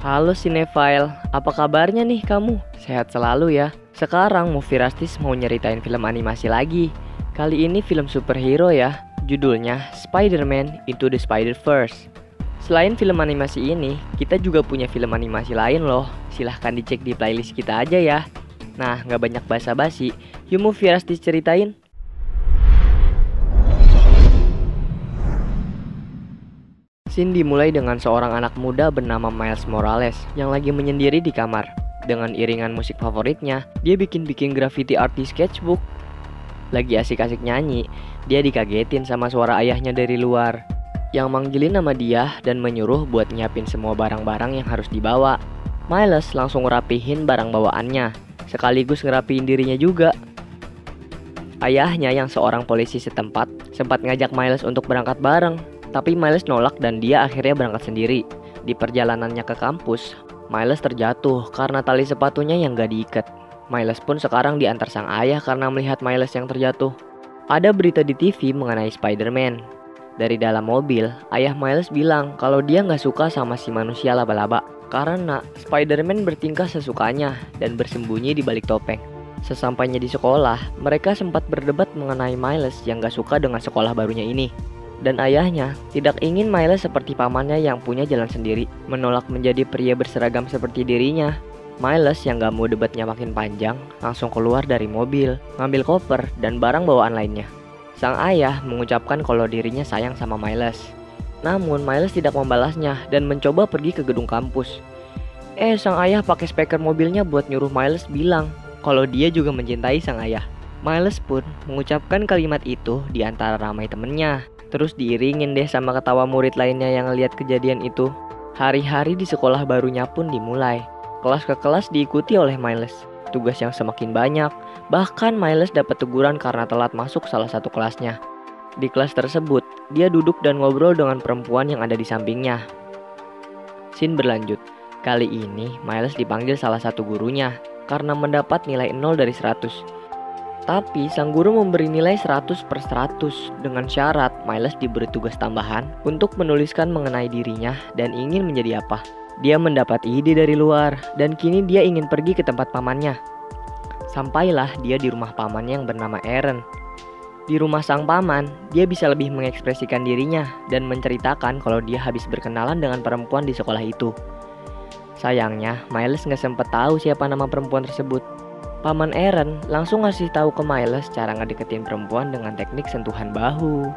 Halo Cinephile, apa kabarnya nih kamu? Sehat selalu ya. Sekarang Movie Rastis mau nyeritain film animasi lagi. Kali ini film superhero ya. Judulnya Spider-Man Into the Spider-Verse. Selain film animasi ini, kita juga punya film animasi lain loh. Silahkan dicek di playlist kita aja ya. Nah, gak banyak basa-basi, yuk Movie Rastis ceritain. Scene dimulai dengan seorang anak muda bernama Miles Morales yang lagi menyendiri di kamar. Dengan iringan musik favoritnya, dia bikin graffiti art di sketchbook. Lagi asik-asik nyanyi, dia dikagetin sama suara ayahnya dari luar yang manggilin nama dia dan menyuruh buat nyiapin semua barang-barang yang harus dibawa. Miles langsung ngerapihin barang bawaannya, sekaligus ngerapihin dirinya juga. Ayahnya yang seorang polisi setempat sempat ngajak Miles untuk berangkat bareng, tapi Miles nolak dan dia akhirnya berangkat sendiri. Di perjalanannya ke kampus, Miles terjatuh karena tali sepatunya yang gak diikat. Miles pun sekarang diantar sang ayah karena melihat Miles yang terjatuh. Ada berita di TV mengenai Spider-Man. Dari dalam mobil, ayah Miles bilang kalau dia gak suka sama si manusia laba-laba karena Spider-Man bertingkah sesukanya dan bersembunyi di balik topeng. Sesampainya di sekolah, mereka sempat berdebat mengenai Miles yang gak suka dengan sekolah barunya ini. Dan ayahnya tidak ingin Miles seperti pamannya yang punya jalan sendiri, menolak menjadi pria berseragam seperti dirinya. Miles yang gak mau debatnya makin panjang, langsung keluar dari mobil, ngambil koper dan barang bawaan lainnya. Sang ayah mengucapkan kalau dirinya sayang sama Miles. Namun Miles tidak membalasnya dan mencoba pergi ke gedung kampus. Sang ayah pakai speaker mobilnya buat nyuruh Miles bilang kalau dia juga mencintai sang ayah. Miles pun mengucapkan kalimat itu di antara ramai temennya. Terus diiringin deh sama ketawa murid lainnya yang ngeliat kejadian itu. Hari-hari di sekolah barunya pun dimulai. Kelas ke kelas diikuti oleh Miles. Tugas yang semakin banyak. Bahkan Miles dapat teguran karena telat masuk salah satu kelasnya. Di kelas tersebut, dia duduk dan ngobrol dengan perempuan yang ada di sampingnya. Scene berlanjut. Kali ini Miles dipanggil salah satu gurunya karena mendapat nilai 0 dari 100. Tapi sang guru memberi nilai 100/100 dengan syarat Miles diberi tugas tambahan untuk menuliskan mengenai dirinya dan ingin menjadi apa. Dia mendapat ide dari luar dan kini dia ingin pergi ke tempat pamannya. Sampailah dia di rumah pamannya yang bernama Aaron. Di rumah sang paman, dia bisa lebih mengekspresikan dirinya dan menceritakan kalau dia habis berkenalan dengan perempuan di sekolah itu. Sayangnya, Miles gak sempat tahu siapa nama perempuan tersebut. Paman Aaron langsung ngasih tahu ke Miles cara ngedeketin perempuan dengan teknik sentuhan bahu.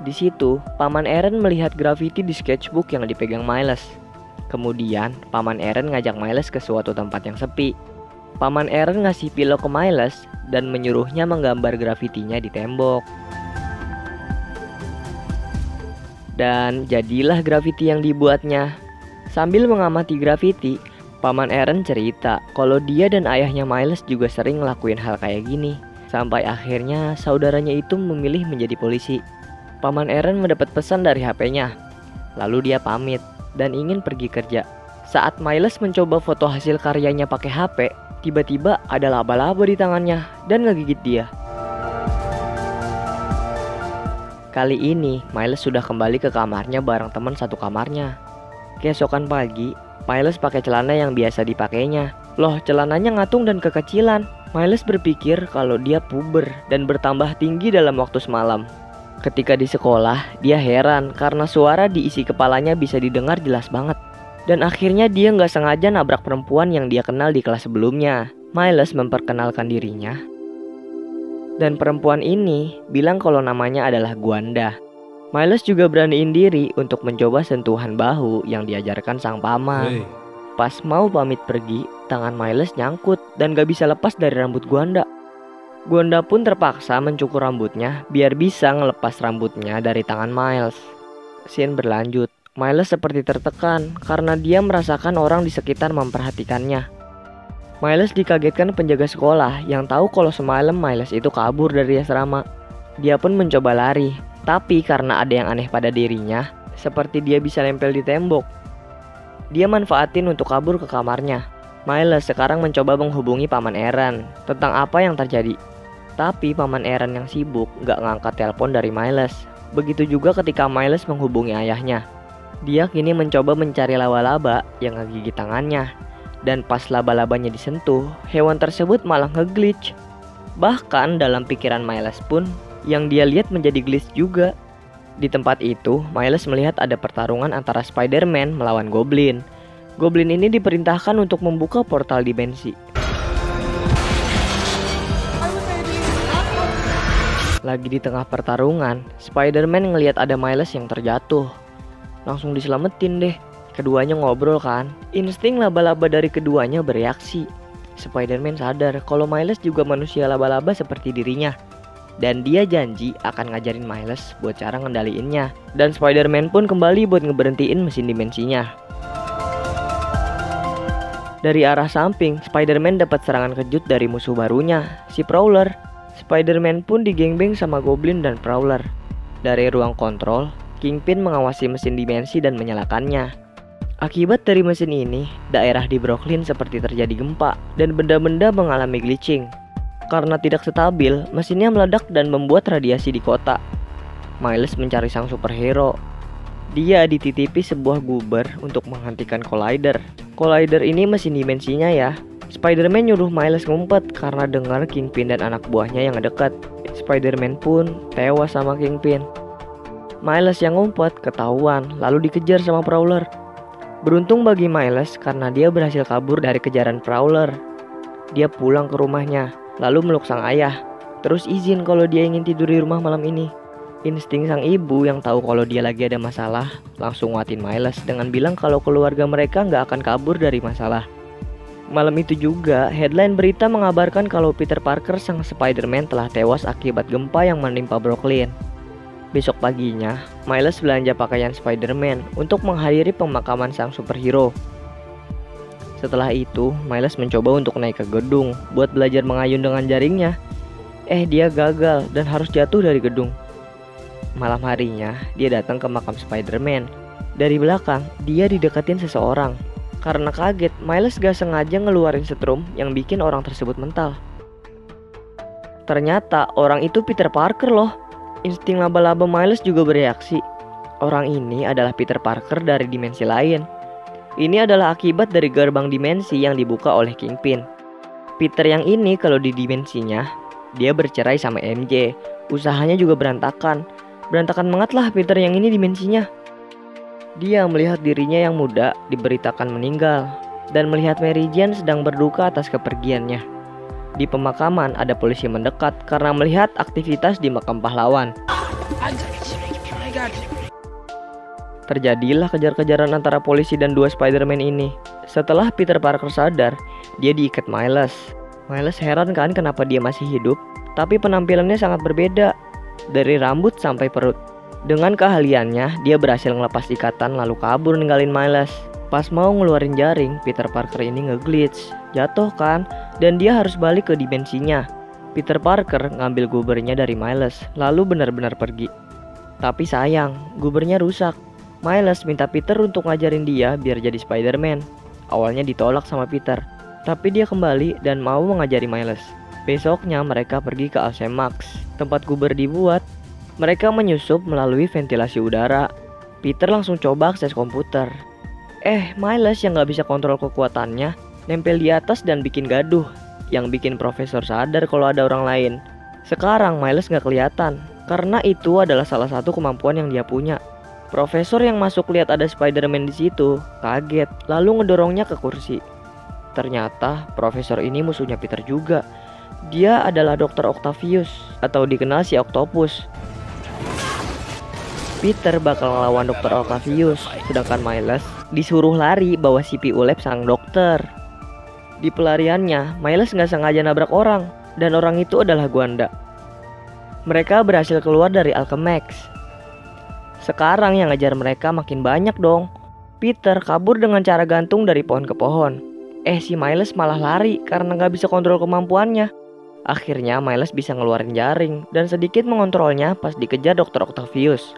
Di situ, Paman Aaron melihat grafiti di sketchbook yang dipegang Miles. Kemudian, Paman Aaron ngajak Miles ke suatu tempat yang sepi. Paman Aaron ngasih pilo ke Miles dan menyuruhnya menggambar grafitinya di tembok. Dan jadilah grafiti yang dibuatnya. Sambil mengamati grafiti, Paman Aaron cerita kalau dia dan ayahnya Miles juga sering ngelakuin hal kayak gini. Sampai akhirnya saudaranya itu memilih menjadi polisi. Paman Aaron mendapat pesan dari HP-nya. Lalu dia pamit dan ingin pergi kerja. Saat Miles mencoba foto hasil karyanya pakai HP, tiba-tiba ada laba-laba di tangannya dan ngegigit dia. Kali ini Miles sudah kembali ke kamarnya bareng teman satu kamarnya. Keesokan pagi, Miles pakai celana yang biasa dipakainya. Loh, celananya ngatung dan kekecilan. Miles berpikir kalau dia puber dan bertambah tinggi dalam waktu semalam. Ketika di sekolah, dia heran karena suara di isi kepalanya bisa didengar jelas banget. Dan akhirnya dia nggak sengaja nabrak perempuan yang dia kenal di kelas sebelumnya. Miles memperkenalkan dirinya. Dan perempuan ini bilang kalau namanya adalah Gwanda. Miles juga beraniin diri untuk mencoba sentuhan bahu yang diajarkan sang paman. Pas mau pamit pergi, tangan Miles nyangkut dan gak bisa lepas dari rambut Gwanda. Gwanda pun terpaksa mencukur rambutnya biar bisa ngelepas rambutnya dari tangan Miles. Scene berlanjut. Miles seperti tertekan karena dia merasakan orang di sekitar memperhatikannya. Miles dikagetkan penjaga sekolah yang tahu kalau semalam Miles itu kabur dari asrama. Dia pun mencoba lari. Tapi karena ada yang aneh pada dirinya, seperti dia bisa nempel di tembok. Dia manfaatin untuk kabur ke kamarnya. Miles sekarang mencoba menghubungi Paman Aaron tentang apa yang terjadi. Tapi Paman Aaron yang sibuk gak ngangkat telepon dari Miles. Begitu juga ketika Miles menghubungi ayahnya. Dia kini mencoba mencari laba-laba yang ngegigit tangannya. Dan pas laba-labanya disentuh, hewan tersebut malah nge-glitch. Bahkan dalam pikiran Miles pun, yang dia lihat menjadi glitch juga. Di tempat itu, Miles melihat ada pertarungan antara Spider-Man melawan Goblin. Goblin ini diperintahkan untuk membuka portal dimensi. Lagi di tengah pertarungan, Spider-Man ngelihat ada Miles yang terjatuh. Langsung diselamatin deh. Keduanya ngobrol kan. Insting laba-laba dari keduanya bereaksi. Spider-Man sadar kalau Miles juga manusia laba-laba seperti dirinya. Dan dia janji akan ngajarin Miles buat cara ngendaliinnya. Dan Spider-Man pun kembali buat ngeberhentiin mesin dimensinya. Dari arah samping, Spider-Man dapat serangan kejut dari musuh barunya, si Prowler. Spider-Man pun digengbeng sama Goblin dan Prowler. Dari ruang kontrol, Kingpin mengawasi mesin dimensi dan menyalakannya. Akibat dari mesin ini, daerah di Brooklyn seperti terjadi gempa dan benda-benda mengalami glitching. Karena tidak stabil, mesinnya meledak dan membuat radiasi di kota. Miles mencari sang superhero. Dia dititipi sebuah guber untuk menghentikan Collider. Collider ini mesin dimensinya ya. Spider-Man nyuruh Miles ngumpet karena dengar Kingpin dan anak buahnya yang dekat. Spider-Man pun tewas sama Kingpin. Miles yang ngumpet ketahuan lalu dikejar sama Prowler. Beruntung bagi Miles karena dia berhasil kabur dari kejaran Prowler. Dia pulang ke rumahnya, lalu meluk sang ayah. Terus izin kalau dia ingin tidur di rumah malam ini. Insting sang ibu yang tahu kalau dia lagi ada masalah langsung nguatin Miles dengan bilang kalau keluarga mereka nggak akan kabur dari masalah. Malam itu juga, headline berita mengabarkan kalau Peter Parker sang Spider-Man telah tewas akibat gempa yang menimpa Brooklyn. Besok paginya, Miles belanja pakaian Spider-Man untuk menghadiri pemakaman sang superhero. Setelah itu, Miles mencoba untuk naik ke gedung buat belajar mengayun dengan jaringnya. Dia gagal dan harus jatuh dari gedung. Malam harinya, dia datang ke makam Spider-Man. Dari belakang, dia dideketin seseorang. Karena kaget, Miles gak sengaja ngeluarin setrum yang bikin orang tersebut mental. Ternyata orang itu Peter Parker loh. Insting laba-laba Miles juga bereaksi. Orang ini adalah Peter Parker dari dimensi lain. Ini adalah akibat dari gerbang dimensi yang dibuka oleh Kingpin. Peter yang ini kalau di dimensinya, dia bercerai sama MJ. Usahanya juga berantakan. Berantakan banget lah Peter yang ini dimensinya. Dia melihat dirinya yang muda diberitakan meninggal dan melihat Mary Jane sedang berduka atas kepergiannya. Di pemakaman ada polisi mendekat karena melihat aktivitas di makam pahlawan. Terjadilah kejar-kejaran antara polisi dan dua Spider-Man ini. Setelah Peter Parker sadar, dia diikat Miles. Miles heran kan kenapa dia masih hidup, tapi penampilannya sangat berbeda, dari rambut sampai perut. Dengan keahliannya, dia berhasil ngelepas ikatan lalu kabur ninggalin Miles. Pas mau ngeluarin jaring, Peter Parker ini nge-glitch, jatuh kan, dan dia harus balik ke dimensinya. Peter Parker ngambil gubernya dari Miles, lalu benar-benar pergi. Tapi sayang, gubernya rusak. Miles minta Peter untuk ngajarin dia biar jadi Spider-Man. Awalnya ditolak sama Peter, tapi dia kembali dan mau mengajari Miles. Besoknya mereka pergi ke Alchemax, tempat guber dibuat. Mereka menyusup melalui ventilasi udara. Peter langsung coba akses komputer. Miles yang gak bisa kontrol kekuatannya nempel di atas dan bikin gaduh, yang bikin profesor sadar kalau ada orang lain. Sekarang Miles gak kelihatan, karena itu adalah salah satu kemampuan yang dia punya. Profesor yang masuk lihat ada Spider-Man di situ, kaget, lalu ngedorongnya ke kursi. Ternyata profesor ini musuhnya Peter juga. Dia adalah Dr. Octavius, atau dikenal si Octopus. Peter bakal ngelawan Dr. Octavius, sedangkan Miles disuruh lari bawa CPU lab sang dokter. Di pelariannya, Miles gak sengaja nabrak orang, dan orang itu adalah Gwanda. Mereka berhasil keluar dari Alchemax. Sekarang yang ngejar mereka makin banyak dong. Peter kabur dengan cara gantung dari pohon ke pohon. Si Miles malah lari karena gak bisa kontrol kemampuannya. Akhirnya Miles bisa ngeluarin jaring dan sedikit mengontrolnya pas dikejar Dr. Octavius.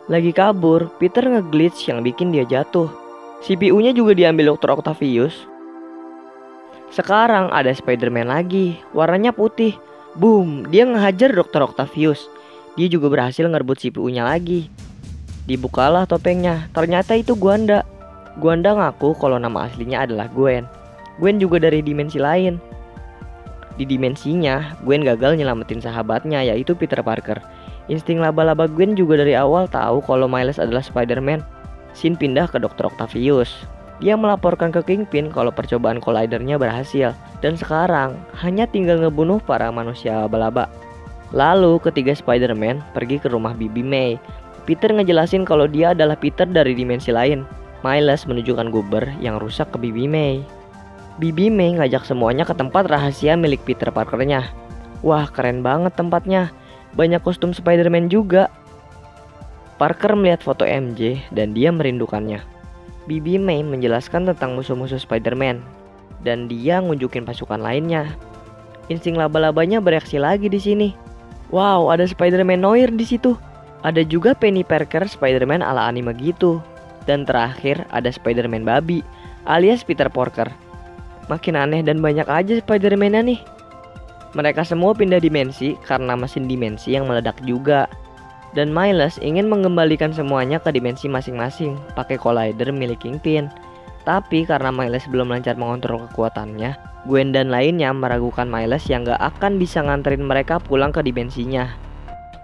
Lagi kabur, Peter nge-glitch yang bikin dia jatuh. CPU-nya juga diambil Dr. Octavius. Sekarang ada Spider-Man lagi, warnanya putih. Boom, dia ngehajar Dr. Octavius. Dia juga berhasil ngerebut CPU-nya lagi. Dibukalah topengnya, ternyata itu Gwanda. Gwanda ngaku kalau nama aslinya adalah Gwen. Gwen juga dari dimensi lain. Di dimensinya, Gwen gagal nyelamatin sahabatnya yaitu Peter Parker. Insting laba-laba Gwen juga dari awal tahu kalau Miles adalah Spider-Man. Sin pindah ke Dr. Octavius. Dia melaporkan ke Kingpin kalau percobaan collidernya berhasil, dan sekarang hanya tinggal ngebunuh para manusia laba-laba. Lalu ketiga Spider-Man pergi ke rumah Bibi May. Peter ngejelasin kalau dia adalah Peter dari dimensi lain. Miles menunjukkan Goober yang rusak ke Bibi May. Bibi May ngajak semuanya ke tempat rahasia milik Peter Parkernya. Wah, keren banget tempatnya. Banyak kostum Spider-Man juga. Parker melihat foto MJ dan dia merindukannya. Bibi May menjelaskan tentang musuh-musuh Spider-Man dan dia ngunjukin pasukan lainnya. Insting laba-labanya bereaksi lagi di sini. Wow, ada Spider-Man Noir di situ. Ada juga Penny Parker Spider-Man ala anime gitu. Dan terakhir ada Spider-Man babi alias Peter Parker. Makin aneh dan banyak aja Spider-Man-nya nih. Mereka semua pindah dimensi karena mesin dimensi yang meledak juga. Dan Miles ingin mengembalikan semuanya ke dimensi masing-masing pakai collider milik Kingpin. Tapi karena Miles belum lancar mengontrol kekuatannya, Gwen dan lainnya meragukan Miles yang gak akan bisa nganterin mereka pulang ke dimensinya.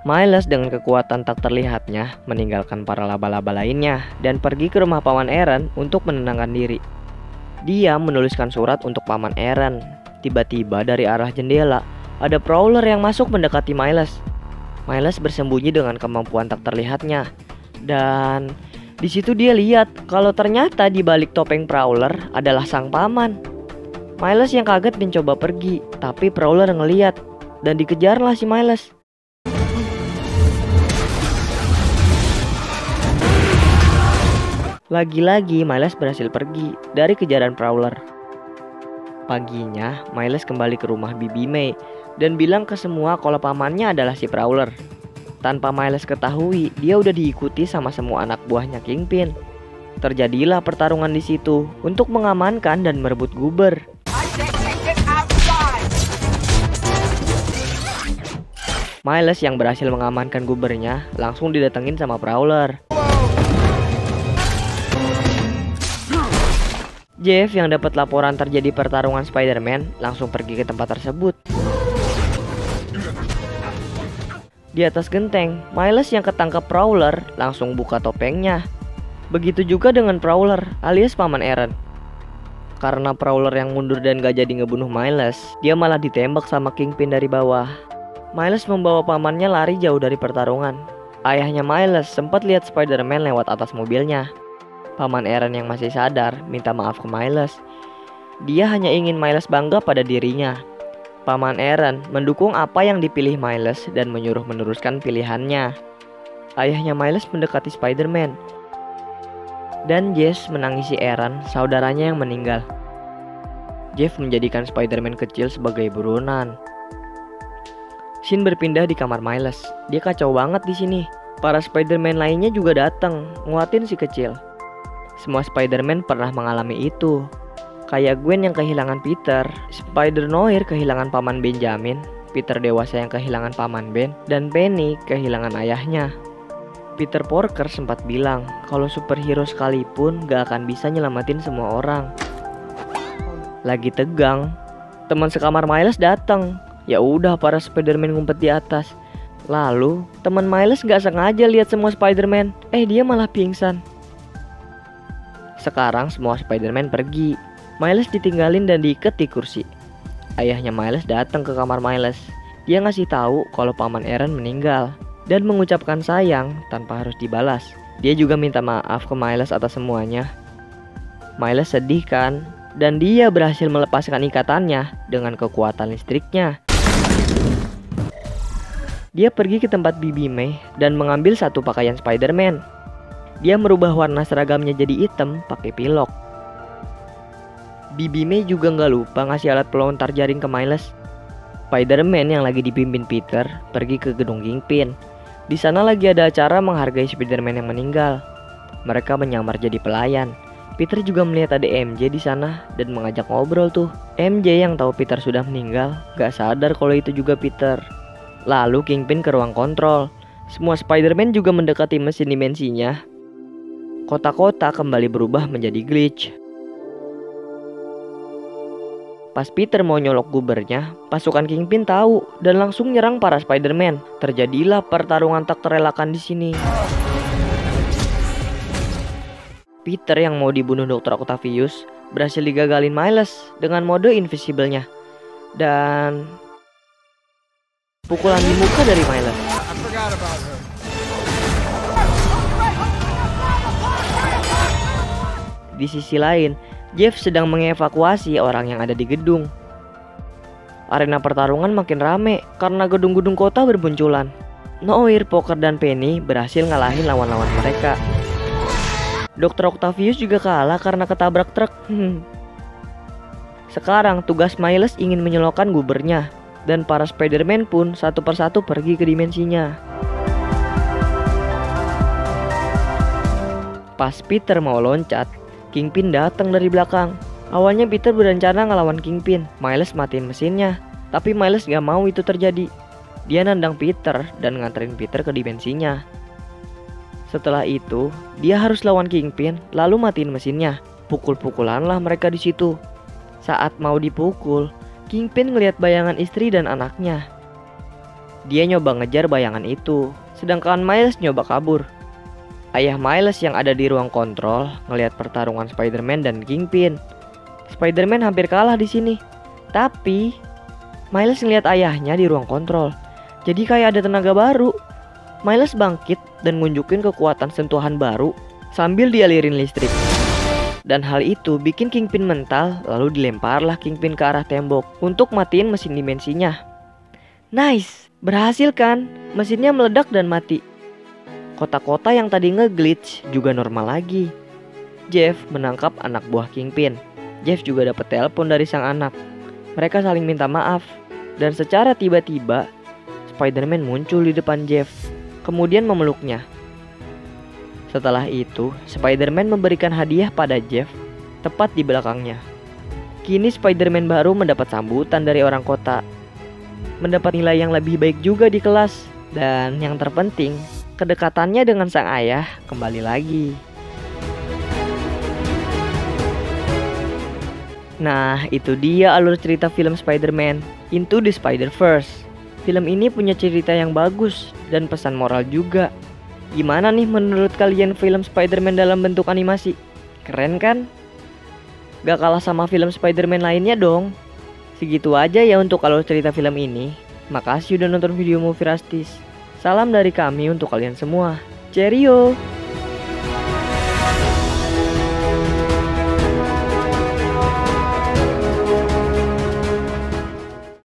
Miles dengan kekuatan tak terlihatnya meninggalkan para laba-laba lainnya dan pergi ke rumah Paman Aaron untuk menenangkan diri. Dia menuliskan surat untuk Paman Aaron. Tiba-tiba dari arah jendela ada Prowler yang masuk mendekati Miles. Miles bersembunyi dengan kemampuan tak terlihatnya. Dan di situ dia lihat kalau ternyata di balik topeng Prowler adalah sang paman. Miles yang kaget mencoba pergi, tapi Prowler ngeliat dan dikejarlah si Miles. Lagi-lagi Miles berhasil pergi dari kejaran Prowler. Paginya, Miles kembali ke rumah Bibi May dan bilang ke semua kalau pamannya adalah si Prowler. Tanpa Miles ketahui, dia udah diikuti sama semua anak buahnya Kingpin. Terjadilah pertarungan di situ untuk mengamankan dan merebut Goober. Miles yang berhasil mengamankan Goobernya langsung didatengin sama Prowler. Jeff yang dapat laporan terjadi pertarungan Spider-Man langsung pergi ke tempat tersebut. Di atas genteng, Miles yang ketangkep Prowler langsung buka topengnya. Begitu juga dengan Prowler alias Paman Aaron. Karena Prowler yang mundur dan gak jadi ngebunuh Miles, dia malah ditembak sama Kingpin dari bawah. Miles membawa pamannya lari jauh dari pertarungan. Ayahnya Miles sempat lihat Spider-Man lewat atas mobilnya. Paman Aaron yang masih sadar minta maaf ke Miles. Dia hanya ingin Miles bangga pada dirinya. Paman Aaron mendukung apa yang dipilih Miles dan menyuruh meneruskan pilihannya. Ayahnya Miles mendekati Spider-Man. Dan Jess menangisi Aaron, saudaranya yang meninggal. Jeff menjadikan Spider-Man kecil sebagai buronan. Sin berpindah di kamar Miles. Dia kacau banget di sini. Para Spider-Man lainnya juga datang, nguatin si kecil. Semua Spider-Man pernah mengalami itu. Kayak Gwen yang kehilangan Peter, Spider-Noir kehilangan Paman Benjamin, Peter dewasa yang kehilangan Paman Ben, dan Penny kehilangan ayahnya. Peter Parker sempat bilang kalau superhero sekalipun gak akan bisa nyelamatin semua orang. Lagi tegang, teman sekamar Miles datang. Ya udah, para Spider-Man ngumpet di atas. Lalu teman Miles gak sengaja lihat semua Spider-Man. Dia malah pingsan. Sekarang semua Spider-Man pergi. Miles ditinggalin dan diikat di kursi. Ayahnya Miles datang ke kamar Miles. Dia ngasih tahu kalau Paman Aaron meninggal dan mengucapkan sayang tanpa harus dibalas. Dia juga minta maaf ke Miles atas semuanya. Miles sedih kan? Dan dia berhasil melepaskan ikatannya dengan kekuatan listriknya. Dia pergi ke tempat Bibi May dan mengambil satu pakaian Spider-Man. Dia merubah warna seragamnya jadi hitam pakai pilok. Bibi May juga nggak lupa ngasih alat pelontar jaring ke Miles. Spider-Man yang lagi dipimpin Peter pergi ke gedung Kingpin. Di sana lagi ada acara menghargai Spider-Man yang meninggal. Mereka menyamar jadi pelayan. Peter juga melihat ada MJ di sana dan mengajak ngobrol tuh. MJ yang tahu Peter sudah meninggal, gak sadar kalau itu juga Peter. Lalu Kingpin ke ruang kontrol. Semua Spider-Man juga mendekati mesin dimensinya. Kota-kota kembali berubah menjadi glitch. Pas Peter mau nyolok gubernya, pasukan Kingpin tahu dan langsung nyerang para Spider-Man. Terjadilah pertarungan tak terelakkan di sini. Peter yang mau dibunuh Dr. Octavius berhasil digagalin Miles dengan mode invisible-nya. Dan pukulan di muka dari Miles. Di sisi lain, Jeff sedang mengevakuasi orang yang ada di gedung. Arena pertarungan makin rame karena gedung-gedung kota bermunculan. Noir, Poker, dan Penny berhasil ngalahin lawan-lawan mereka. Dr. Octavius juga kalah karena ketabrak truk. Sekarang tugas Miles ingin menyelokkan gubernya, dan para Spider-Man pun satu persatu pergi ke dimensinya. Pas Peter mau loncat, Kingpin datang dari belakang. Awalnya Peter berencana ngelawan Kingpin. Miles matiin mesinnya, tapi Miles gak mau itu terjadi. Dia nendang Peter dan nganterin Peter ke dimensinya. Setelah itu, dia harus lawan Kingpin, lalu matiin mesinnya. Pukul-pukulan lah mereka di situ. Saat mau dipukul, Kingpin ngelihat bayangan istri dan anaknya. Dia nyoba ngejar bayangan itu, sedangkan Miles nyoba kabur. Ayah Miles yang ada di ruang kontrol ngelihat pertarungan Spider-Man dan Kingpin. Spider-Man hampir kalah di sini, tapi Miles ngelihat ayahnya di ruang kontrol. Jadi kayak ada tenaga baru. Miles bangkit dan ngunjukin kekuatan sentuhan baru sambil dialirin listrik. Dan hal itu bikin Kingpin mental, lalu dilemparlah Kingpin ke arah tembok untuk matiin mesin dimensinya. Nice, berhasil kan? Mesinnya meledak dan mati. Kota-kota yang tadi nge-glitch juga normal lagi. Jeff menangkap anak buah Kingpin. Jeff juga dapat telepon dari sang anak. Mereka saling minta maaf. Dan secara tiba-tiba, Spider-Man muncul di depan Jeff, kemudian memeluknya. Setelah itu, Spider-Man memberikan hadiah pada Jeff, tepat di belakangnya. Kini Spider-Man baru mendapat sambutan dari orang kota. Mendapat nilai yang lebih baik juga di kelas. Dan yang terpenting, kedekatannya dengan sang ayah kembali lagi. Nah, itu dia alur cerita film Spider-Man Into the Spider-Verse. Film ini punya cerita yang bagus dan pesan moral juga. Gimana nih menurut kalian film Spider-Man dalam bentuk animasi? Keren kan? Gak kalah sama film Spider-Man lainnya dong. Segitu aja ya untuk alur cerita film ini. Makasih udah nonton video Movie Rastis. Salam dari kami untuk kalian semua. Cheerio!